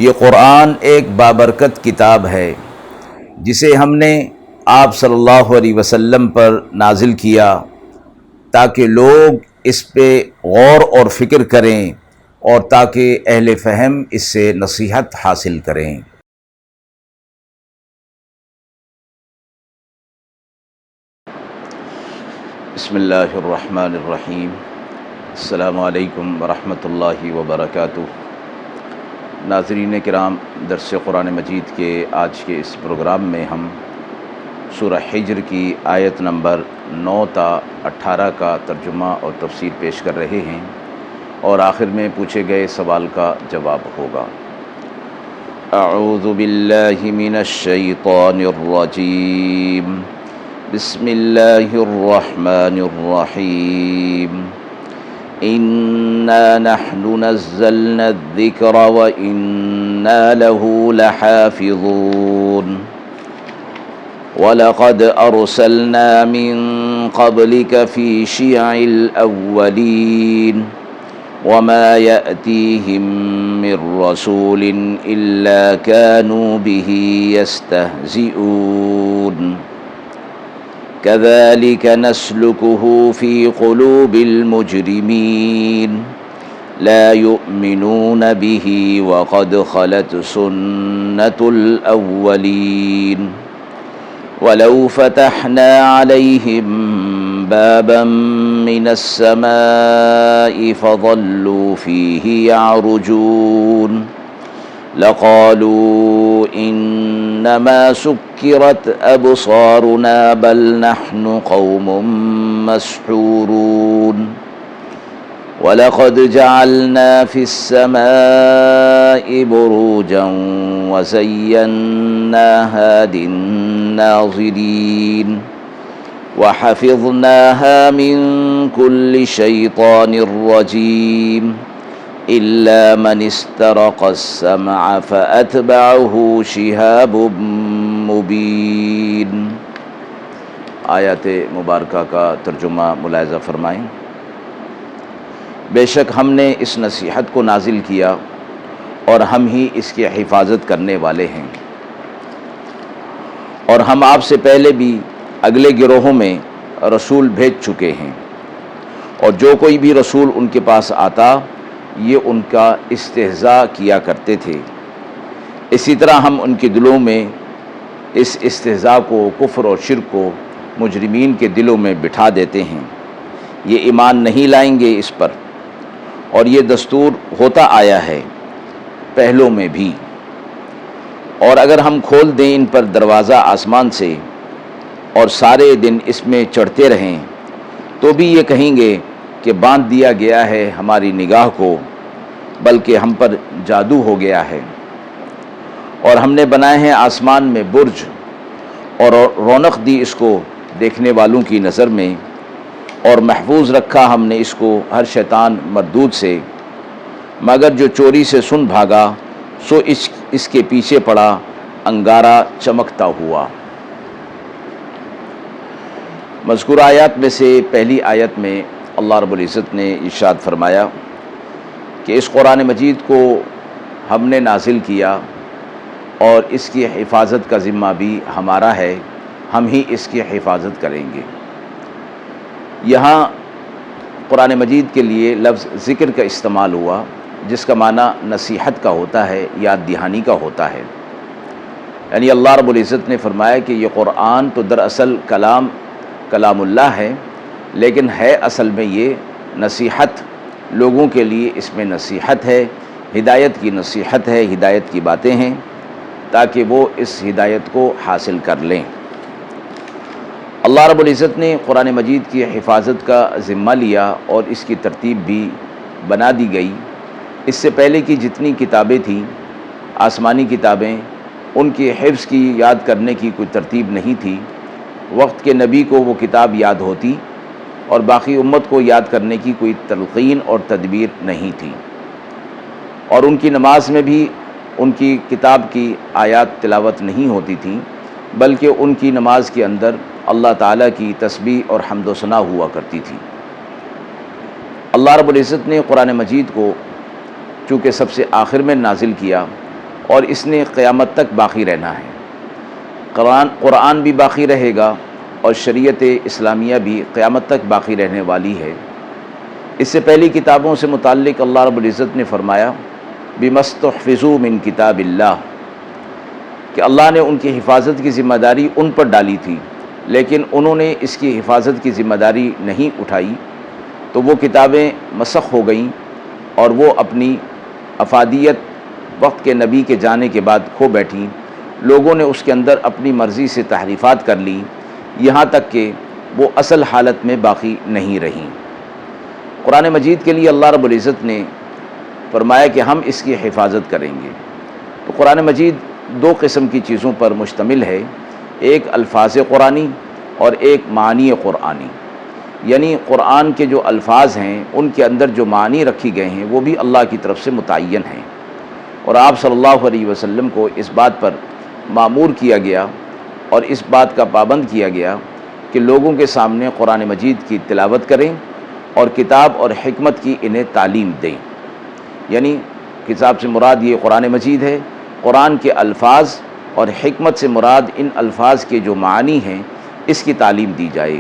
یہ قرآن ایک بابرکت کتاب ہے جسے ہم نے آپ صلی اللہ علیہ وسلم پر نازل کیا تاکہ لوگ اس پہ غور اور فکر کریں اور تاکہ اہل فہم اس سے نصیحت حاصل کریں۔ بسم اللہ الرحمن الرحیم۔ السلام علیکم ورحمۃ اللہ وبرکاتہ۔ ناظرین کرام، درس قرآن مجید کے آج کے اس پروگرام میں ہم سورہ حجر کی آیت نمبر 9 تا 18 کا ترجمہ اور تفسیر پیش کر رہے ہیں اور آخر میں پوچھے گئے سوال کا جواب ہوگا۔ اعوذ باللہ من الشیطان الرجیم، بسم اللہ الرحمن الرحیم۔ إنا نحن نزلنا الذكر وإنا له لحافظون ولقد أرسلنا من قبلك في شيع الأولين وما يأتيهم من رسول إلا كانوا به يستهزئون كذلك نسلكه في قلوب المجرمين لا يؤمنون به وقد خلت سنة الأولين ولو فتحنا عليهم بابا من السماء فظلوا فيه يعرجون لقالوا إنما سكرت أبصارنا بل نحن قوم مسحورون ولقد جعلنا في السماء بروجا وزيناها للناظرين وحفظناها من كل شيطان رجيم إلا من استرق السمع فأتبعه شهاب مبين۔ آیات مبارکہ کا ترجمہ ملاحظہ فرمائیں۔ بے شک ہم نے اس نصیحت کو نازل کیا اور ہم ہی اس کی حفاظت کرنے والے ہیں، اور ہم آپ سے پہلے بھی اگلے گروہوں میں رسول بھیج چکے ہیں، اور جو کوئی بھی رسول ان کے پاس آتا یہ ان کا استہزاء کیا کرتے تھے۔ اسی طرح ہم ان کے دلوں میں اس استہزاء کو، کفر اور شرک کو مجرمین کے دلوں میں بٹھا دیتے ہیں۔ یہ ایمان نہیں لائیں گے اس پر، اور یہ دستور ہوتا آیا ہے پہلوں میں بھی، اور اگر ہم کھول دیں ان پر دروازہ آسمان سے اور سارے دن اس میں چڑھتے رہیں تو بھی یہ کہیں گے کہ باندھ دیا گیا ہے ہماری نگاہ کو، بلکہ ہم پر جادو ہو گیا ہے۔ اور ہم نے بنائے ہیں آسمان میں برج اور رونق دی اس کو دیکھنے والوں کی نظر میں، اور محفوظ رکھا ہم نے اس کو ہر شیطان مردود سے، مگر جو چوری سے سن بھاگا سو اس کے پیچھے پڑا انگارہ چمکتا ہوا۔ مذکور آیات میں سے پہلی آیت میں اللہ رب العزت نے ارشاد فرمایا کہ اس قرآن مجید کو ہم نے نازل کیا اور اس کی حفاظت کا ذمہ بھی ہمارا ہے، ہم ہی اس کی حفاظت کریں گے۔ یہاں قرآن مجید کے لیے لفظ ذکر کا استعمال ہوا جس کا معنی نصیحت کا ہوتا ہے، یاد دہانی کا ہوتا ہے۔ یعنی اللہ رب العزت نے فرمایا کہ یہ قرآن تو دراصل کلام اللہ ہے، لیکن ہے اصل میں یہ نصیحت، لوگوں کے لیے اس میں نصیحت ہے، ہدایت کی نصیحت ہے، ہدایت کی باتیں ہیں تاکہ وہ اس ہدایت کو حاصل کر لیں۔ اللہ رب العزت نے قرآن مجید کی حفاظت کا ذمہ لیا اور اس کی ترتیب بھی بنا دی گئی۔ اس سے پہلے کی جتنی کتابیں تھیں، آسمانی کتابیں، ان کی حفظ کی، یاد کرنے کی کوئی ترتیب نہیں تھی۔ وقت کے نبی کو وہ کتاب یاد ہوتی اور باقی امت کو یاد کرنے کی کوئی تلقین اور تدبیر نہیں تھی، اور ان کی نماز میں بھی ان کی کتاب کی آیات تلاوت نہیں ہوتی تھیں، بلکہ ان کی نماز کے اندر اللہ تعالیٰ کی تسبیح اور حمد و ثنا ہوا کرتی تھی۔ اللہ رب العزت نے قرآن مجید کو چونکہ سب سے آخر میں نازل کیا اور اس نے قیامت تک باقی رہنا ہے۔ قرآن بھی باقی رہے گا اور شریعت اسلامیہ بھی قیامت تک باقی رہنے والی ہے۔ اس سے پہلی کتابوں سے متعلق اللہ رب العزت نے فرمایا بِمَسْتُحْفِظُوا مِن کتاب اللہ، کہ اللہ نے ان کی حفاظت کی ذمہ داری ان پر ڈالی تھی، لیکن انہوں نے اس کی حفاظت کی ذمہ داری نہیں اٹھائی، تو وہ کتابیں مسخ ہو گئیں اور وہ اپنی افادیت وقت کے نبی کے جانے کے بعد کھو بیٹھیں۔ لوگوں نے اس کے اندر اپنی مرضی سے تحریفات کر لی، یہاں تک کہ وہ اصل حالت میں باقی نہیں رہیں۔ قرآن مجید کے لیے اللہ رب العزت نے فرمایا کہ ہم اس کی حفاظت کریں گے۔ تو قرآن مجید دو قسم کی چیزوں پر مشتمل ہے، ایک الفاظ قرآنی اور ایک معانی قرآنی، یعنی قرآن کے جو الفاظ ہیں ان کے اندر جو معانی رکھی گئے ہیں وہ بھی اللہ کی طرف سے متعین ہیں، اور آپ صلی اللہ علیہ وسلم کو اس بات پر مامور کیا گیا اور اس بات کا پابند کیا گیا کہ لوگوں کے سامنے قرآن مجید کی تلاوت کریں اور کتاب اور حکمت کی انہیں تعلیم دیں۔ یعنی کتاب سے مراد یہ قرآن مجید ہے، قرآن کے الفاظ اور حکمت سے مراد ان الفاظ کے جو معانی ہیں اس کی تعلیم دی جائے۔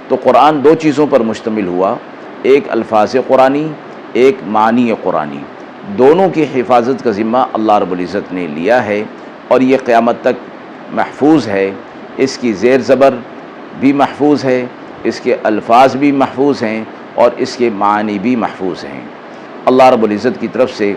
تو قرآن دو چیزوں پر مشتمل ہوا، ایک الفاظ قرآنی، ایک معانی قرآنی، دونوں کی حفاظت کا ذمہ اللہ رب العزت نے لیا ہے اور یہ قیامت تک محفوظ ہے۔ اس کی زیر زبر بھی محفوظ ہے، اس کے الفاظ بھی محفوظ ہیں اور اس کے معانی بھی محفوظ ہیں۔ اللہ رب العزت کی طرف سے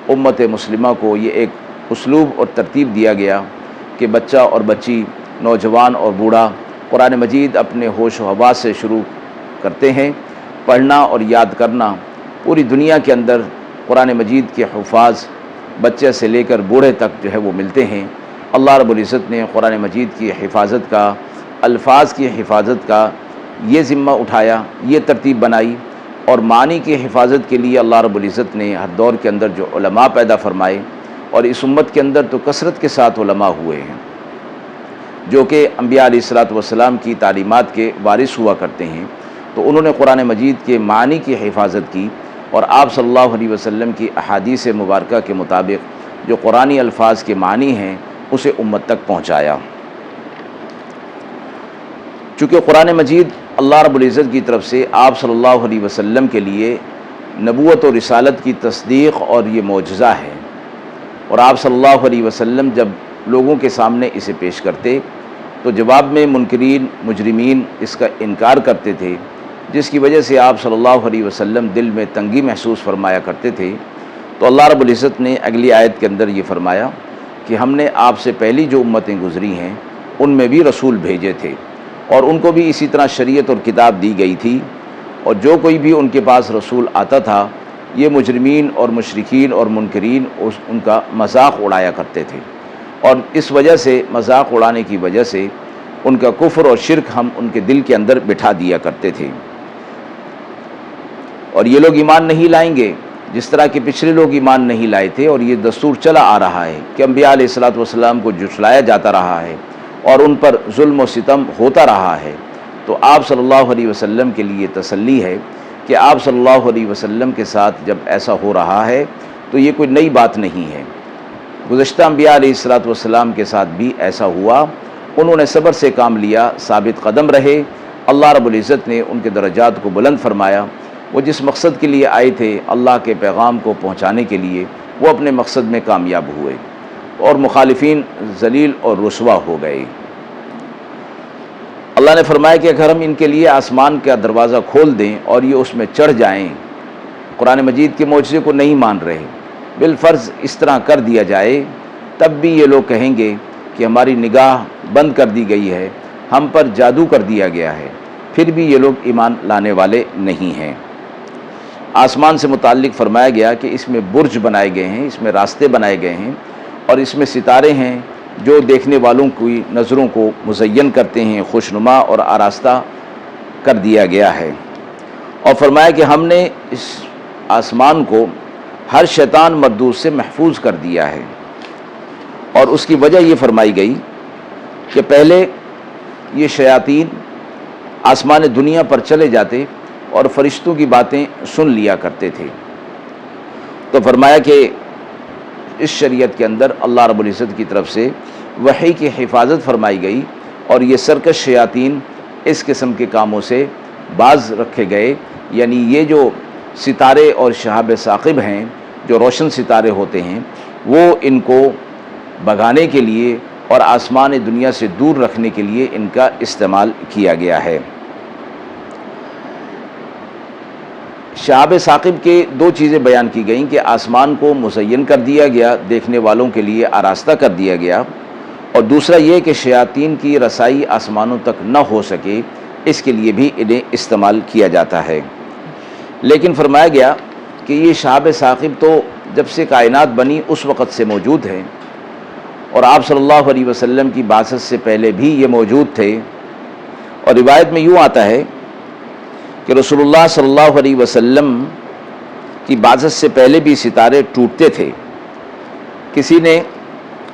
امت مسلمہ کو یہ ایک اسلوب اور ترتیب دیا گیا کہ بچہ اور بچی، نوجوان اور بوڑھا قرآن مجید اپنے ہوش و حواس سے شروع کرتے ہیں پڑھنا اور یاد کرنا۔ پوری دنیا کے اندر قرآن مجید کے حفاظ بچے سے لے کر بوڑھے تک جو ہے وہ ملتے ہیں۔ اللہ رب العزت نے قرآن مجید کی حفاظت کا، الفاظ کی حفاظت کا یہ ذمہ اٹھایا، یہ ترتیب بنائی، اور معنی کی حفاظت کے لیے اللہ رب العزت نے ہر دور کے اندر جو علماء پیدا فرمائے، اور اس امت کے اندر تو کثرت کے ساتھ علماء ہوئے ہیں جو کہ انبیاء علیہ الصلوۃ والسلام کی تعلیمات کے وارث ہوا کرتے ہیں۔ تو انہوں نے قرآن مجید کے معنی کی حفاظت کی اور آپ صلی اللہ علیہ وسلم کی احادیث مبارکہ کے مطابق جو قرآنی الفاظ کے معنی ہیں اسے امت تک پہنچایا۔ چونکہ قرآن مجید اللہ رب العزت کی طرف سے آپ صلی اللہ علیہ وسلم کے لیے نبوت و رسالت کی تصدیق اور یہ معجزہ ہے، اور آپ صلی اللہ علیہ وسلم جب لوگوں کے سامنے اسے پیش کرتے تو جواب میں منکرین، مجرمین اس کا انکار کرتے تھے، جس کی وجہ سے آپ صلی اللہ علیہ وسلم دل میں تنگی محسوس فرمایا کرتے تھے۔ تو اللہ رب العزت نے اگلی آیت کے اندر یہ فرمایا کہ ہم نے آپ سے پہلی جو امتیں گزری ہیں ان میں بھی رسول بھیجے تھے، اور ان کو بھی اسی طرح شریعت اور کتاب دی گئی تھی، اور جو کوئی بھی ان کے پاس رسول آتا تھا یہ مجرمین اور مشرکین اور منکرین ان کا مذاق اڑایا کرتے تھے، اور اس وجہ سے مذاق اڑانے کی وجہ سے ان کا کفر اور شرک ہم ان کے دل کے اندر بٹھا دیا کرتے تھے، اور یہ لوگ ایمان نہیں لائیں گے جس طرح کہ پچھلے لوگ ایمان نہیں لائے تھے، اور یہ دستور چلا آ رہا ہے کہ انبیاء علیہ الصلوۃ والسلام کو جھٹلایا جاتا رہا ہے اور ان پر ظلم و ستم ہوتا رہا ہے۔ تو آپ صلی اللہ علیہ وسلم کے لیے تسلی ہے کہ آپ صلی اللہ علیہ وسلم کے ساتھ جب ایسا ہو رہا ہے تو یہ کوئی نئی بات نہیں ہے، گزشتہ انبیاء علیہ الصلوۃ والسلام کے ساتھ بھی ایسا ہوا، انہوں نے صبر سے کام لیا، ثابت قدم رہے، اللہ رب العزت نے ان کے درجات کو بلند فرمایا، وہ جس مقصد کے لیے آئے تھے اللہ کے پیغام کو پہنچانے کے لیے وہ اپنے مقصد میں کامیاب ہوئے، اور مخالفین ذلیل اور رسوا ہو گئے۔ اللہ نے فرمایا کہ اگر ہم ان کے لیے آسمان کا دروازہ کھول دیں اور یہ اس میں چڑھ جائیں، قرآن مجید کے معجزے کو نہیں مان رہے، بالفرض اس طرح کر دیا جائے، تب بھی یہ لوگ کہیں گے کہ ہماری نگاہ بند کر دی گئی ہے، ہم پر جادو کر دیا گیا ہے، پھر بھی یہ لوگ ایمان لانے والے نہیں ہیں۔ آسمان سے متعلق فرمایا گیا کہ اس میں برج بنائے گئے ہیں، اس میں راستے بنائے گئے ہیں، اور اس میں ستارے ہیں جو دیکھنے والوں کی نظروں کو مزین کرتے ہیں، خوشنما اور آراستہ کر دیا گیا ہے۔ اور فرمایا کہ ہم نے اس آسمان کو ہر شیطان مردود سے محفوظ کر دیا ہے، اور اس کی وجہ یہ فرمائی گئی کہ پہلے یہ شیاطین آسمان دنیا پر چلے جاتے اور فرشتوں کی باتیں سن لیا کرتے تھے، تو فرمایا کہ اس شریعت کے اندر اللہ رب العزت کی طرف سے وحی کی حفاظت فرمائی گئی اور یہ سرکش شیاطین اس قسم کے کاموں سے باز رکھے گئے. یعنی یہ جو ستارے اور شہاب ثاقب ہیں، جو روشن ستارے ہوتے ہیں، وہ ان کو بھگانے کے لیے اور آسمان دنیا سے دور رکھنے کے لیے ان کا استعمال کیا گیا ہے. شہاب ثاقب کے دو چیزیں بیان کی گئیں کہ آسمان کو مزین کر دیا گیا، دیکھنے والوں کے لیے آراستہ کر دیا گیا، اور دوسرا یہ کہ شیاطین کی رسائی آسمانوں تک نہ ہو سکے، اس کے لیے بھی انہیں استعمال کیا جاتا ہے. لیکن فرمایا گیا کہ یہ شہاب ثاقب تو جب سے کائنات بنی اس وقت سے موجود ہیں، اور آپ صلی اللہ علیہ وسلم کی بعثت سے پہلے بھی یہ موجود تھے. اور روایت میں یوں آتا ہے کہ رسول اللہ صلی اللہ علیہ وسلم کی بعثت سے پہلے بھی ستارے ٹوٹتے تھے. کسی نے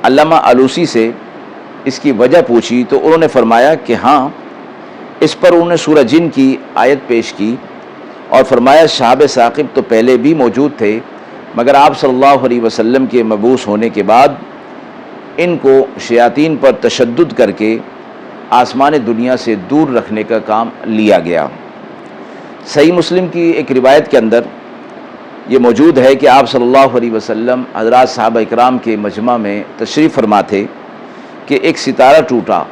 علامہ آلوسی سے اس کی وجہ پوچھی تو انہوں نے فرمایا کہ ہاں، اس پر انہوں نے سورہ جن کی آیت پیش کی اور فرمایا شہاب ثاقب تو پہلے بھی موجود تھے، مگر آپ صلی اللہ علیہ وسلم کے مبعوث ہونے کے بعد ان کو شیاطین پر تشدد کر کے آسمان دنیا سے دور رکھنے کا کام لیا گیا. صحیح مسلم کی ایک روایت کے اندر یہ موجود ہے کہ آپ صلی اللہ علیہ وسلم حضرات صحابہ اکرام کے مجمع میں تشریف فرما تھے کہ ایک ستارہ ٹوٹا.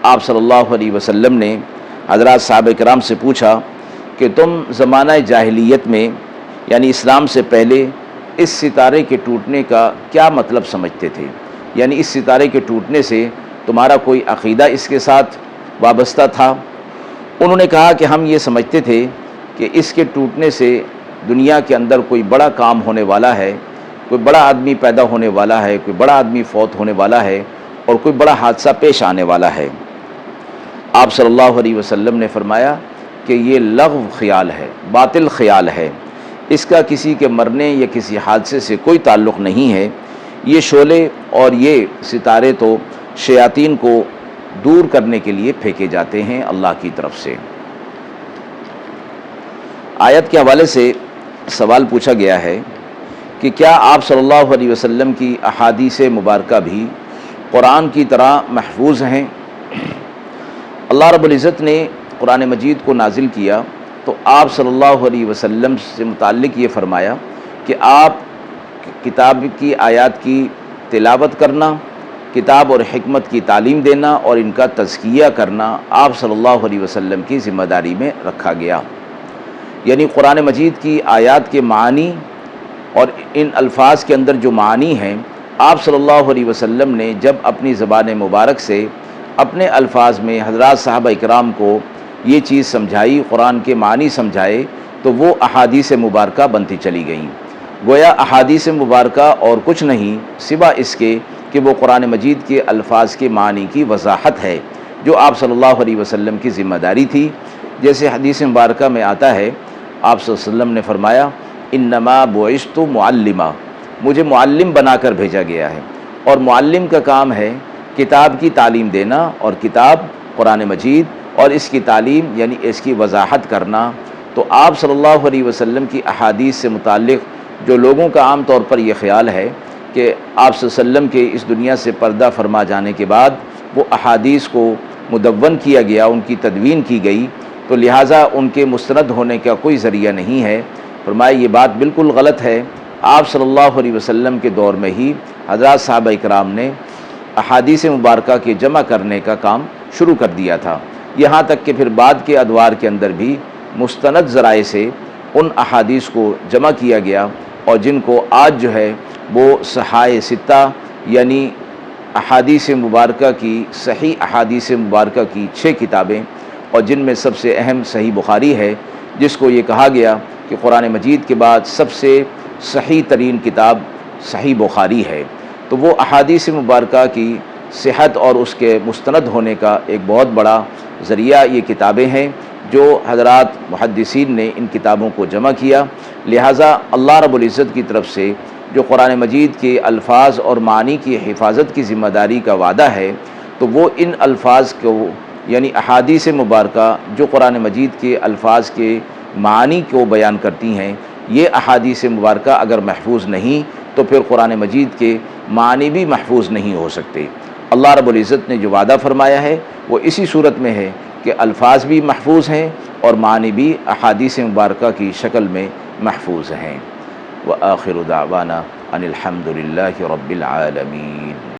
آپ صلی اللہ علیہ وسلم نے حضرات صحابہ اکرام سے پوچھا کہ تم زمانہ جاہلیت میں یعنی اسلام سے پہلے اس ستارے کے ٹوٹنے کا کیا مطلب سمجھتے تھے؟ یعنی اس ستارے کے ٹوٹنے سے تمہارا کوئی عقیدہ اس کے ساتھ وابستہ تھا؟ انہوں نے کہا کہ ہم یہ سمجھتے تھے کہ اس کے ٹوٹنے سے دنیا کے اندر کوئی بڑا کام ہونے والا ہے، کوئی بڑا آدمی پیدا ہونے والا ہے، کوئی بڑا آدمی فوت ہونے والا ہے، اور کوئی بڑا حادثہ پیش آنے والا ہے. آپ صلی اللہ علیہ وسلم نے فرمایا کہ یہ لغو خیال ہے، باطل خیال ہے، اس کا کسی کے مرنے یا کسی حادثے سے کوئی تعلق نہیں ہے. یہ شعلے اور یہ ستارے تو شیاطین کو دور کرنے کے لیے پھینکے جاتے ہیں اللہ کی طرف سے. آیت کے حوالے سے سوال پوچھا گیا ہے کہ کیا آپ صلی اللہ علیہ وسلم کی احادیث مبارکہ بھی قرآن کی طرح محفوظ ہیں؟ اللہ رب العزت نے قرآن مجید کو نازل کیا تو آپ صلی اللہ علیہ وسلم سے متعلق یہ فرمایا کہ آپ کتاب کی آیات کی تلاوت کرنا، کتاب اور حکمت کی تعلیم دینا اور ان کا تزکیہ کرنا آپ صلی اللہ علیہ وسلم کی ذمہ داری میں رکھا گیا. یعنی قرآن مجید کی آیات کے معانی اور ان الفاظ کے اندر جو معانی ہیں، آپ صلی اللہ علیہ وسلم نے جب اپنی زبان مبارک سے اپنے الفاظ میں حضرات صحابہ اکرام کو یہ چیز سمجھائی، قرآن کے معنی سمجھائے، تو وہ احادیث مبارکہ بنتی چلی گئیں. گویا احادیث مبارکہ اور کچھ نہیں سوا اس کے کہ وہ قرآن مجید کے الفاظ کے معنی کی وضاحت ہے، جو آپ صلی اللہ علیہ وسلم کی ذمہ داری تھی. جیسے حدیث مبارکہ میں آتا ہے، آپ صلی اللہ علیہ وسلم نے فرمایا انما بعثت معلما، مجھے معلم بنا کر بھیجا گیا ہے، اور معلم کا کام ہے کتاب کی تعلیم دینا، اور کتاب قرآن مجید اور اس کی تعلیم یعنی اس کی وضاحت کرنا. تو آپ صلی اللہ علیہ وسلم کی احادیث سے متعلق جو لوگوں کا عام طور پر یہ خیال ہے کہ آپ صلی اللہ علیہ وسلم کے اس دنیا سے پردہ فرما جانے کے بعد وہ احادیث کو مدون کیا گیا، ان کی تدوین کی گئی، تو لہٰذا ان کے مستند ہونے کا کوئی ذریعہ نہیں ہے. فرمایا یہ بات بالکل غلط ہے. آپ صلی اللہ علیہ وسلم کے دور میں ہی حضرات صحابہ اکرام نے احادیث مبارکہ کے جمع کرنے کا کام شروع کر دیا تھا، یہاں تک کہ پھر بعد کے ادوار کے اندر بھی مستند ذرائع سے ان احادیث کو جمع کیا گیا، اور جن کو آج جو ہے وہ صحائح ستہ یعنی احادیث مبارکہ کی صحیح احادیث مبارکہ کی 6 کتابیں، اور جن میں سب سے اہم صحیح بخاری ہے، جس کو یہ کہا گیا کہ قرآن مجید کے بعد سب سے صحیح ترین کتاب صحیح بخاری ہے. تو وہ احادیث مبارکہ کی صحت اور اس کے مستند ہونے کا ایک بہت بڑا ذریعہ یہ کتابیں ہیں جو حضرات محدثین نے ان کتابوں کو جمع کیا. لہٰذا اللہ رب العزت کی طرف سے جو قرآن مجید کے الفاظ اور معانی کی حفاظت کی ذمہ داری کا وعدہ ہے، تو وہ ان الفاظ کو یعنی احادیث مبارکہ جو قرآن مجید کے الفاظ کے معانی کو بیان کرتی ہیں، یہ احادیث مبارکہ اگر محفوظ نہیں تو پھر قرآن مجید کے معنی بھی محفوظ نہیں ہو سکتے۔ اللہ رب العزت نے جو وعدہ فرمایا ہے وہ اسی صورت میں ہے کہ الفاظ بھی محفوظ ہیں اور معنی بھی احادیث مبارکہ کی شکل میں محفوظ ہیں۔ وآخر دعوانا ان الحمد للہ رب العالمین۔